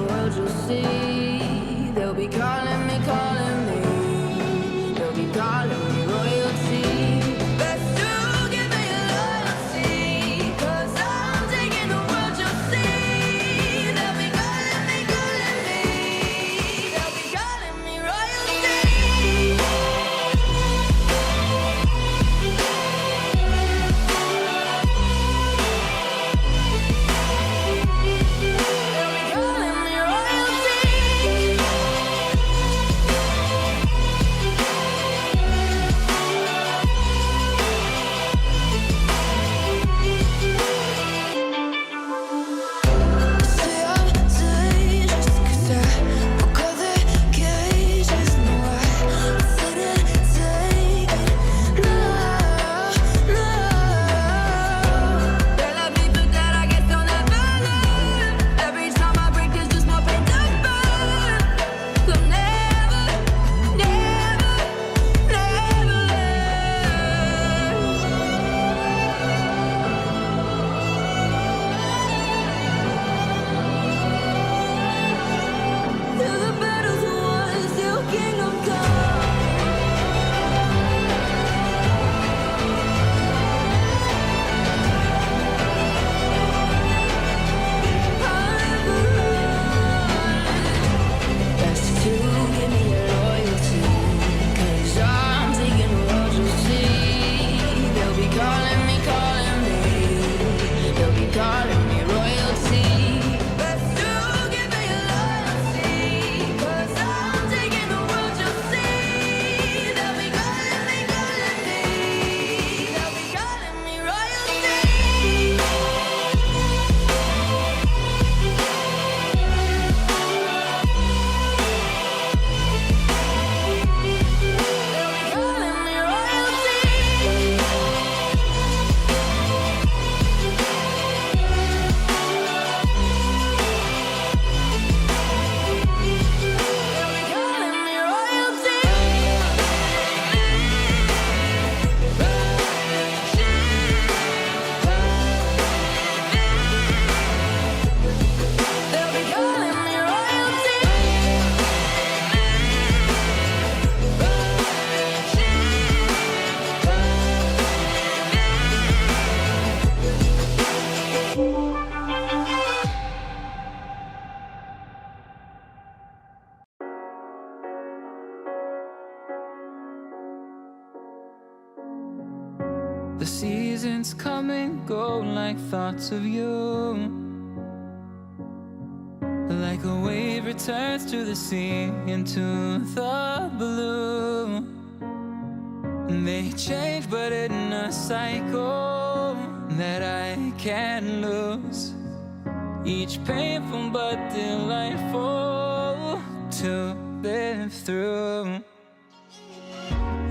world, you'll see. They'll be calling me, calling me. They'll be calling me royalty. Best to give me loyalty, 'cause I'm taking the world, you'll see. They'll be calling me, calling me. They'll be calling me royalty. The seasons come and go like thoughts of you. Like a wave returns to the sea, into the blue. They change but in a cycle that I can't lose. Each painful but delightful to live through.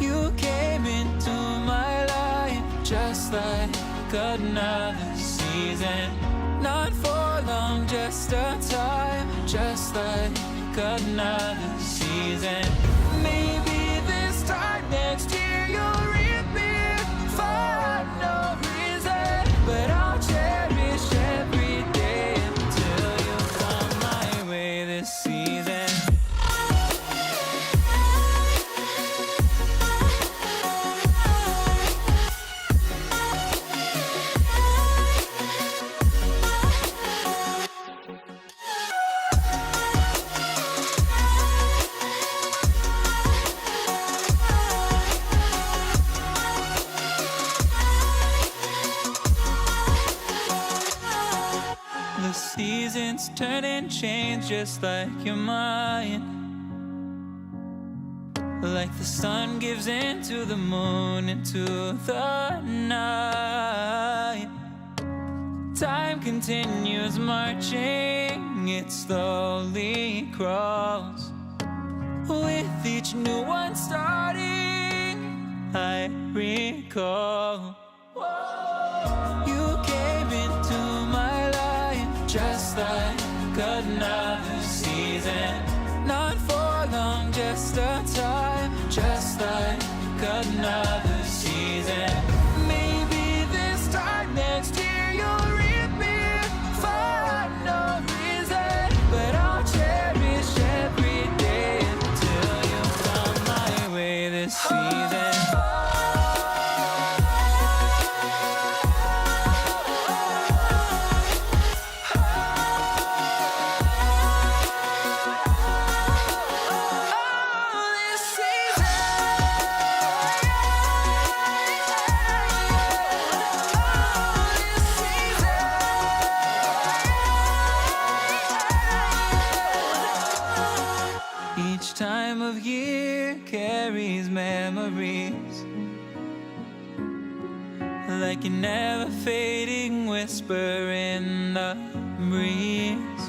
You came into my life just like another season. Not for long, just a time, just like another season. Maybe this time next year you'll reappear for no reason, but I'll cherish every day until you come my way this season. The seasons turn and change just like your mind. Like the sun gives into the moon, into the night. Time continues marching, it slowly crawls. With each new one starting, I recall. You came into my life just like another season. Not for long, just a time, just like another season. Maybe this time next year you'll reappear for no reason, but I'll time of year carries memories, like a never fading whisper in the breeze.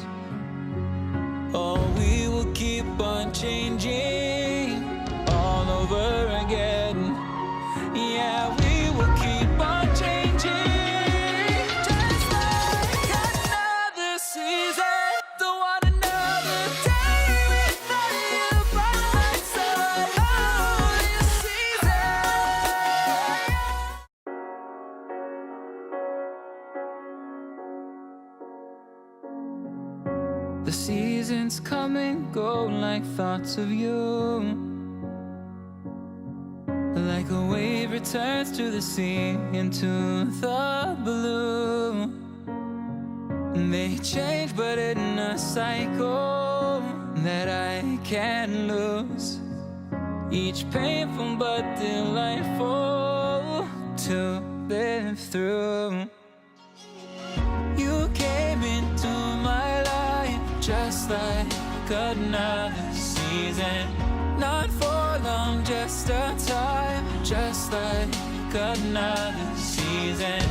Oh, we will keep on changing all over again. Yeah, we will keep on changing, just like another season. Don't want another day without you by my side. Oh, this season. The seasons come and go like thoughts of you, like a wave returns to the sea, into the blue. They change but in a cycle that I can't lose, each painful but delightful to live through. You came into my life just like another season, not for long, just a time, just like another season.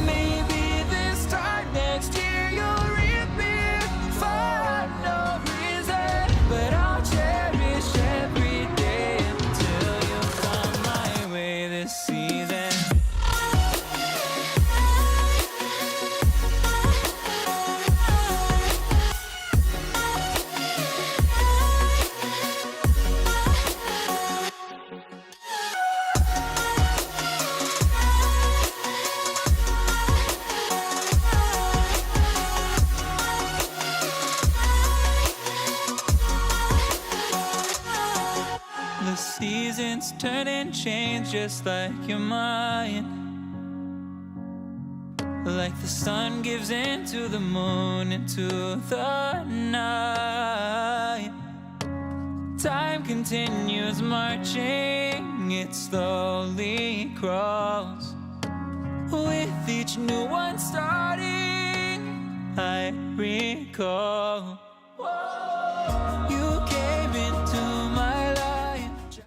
Maybe this time next year you'll reappear for no reason, but I'll cherish every day until you come my way this season. The seasons turn and change just like your mind, like the sun gives into the moon, into the night. Time continues marching, it slowly crawls. With each new one starting, I recall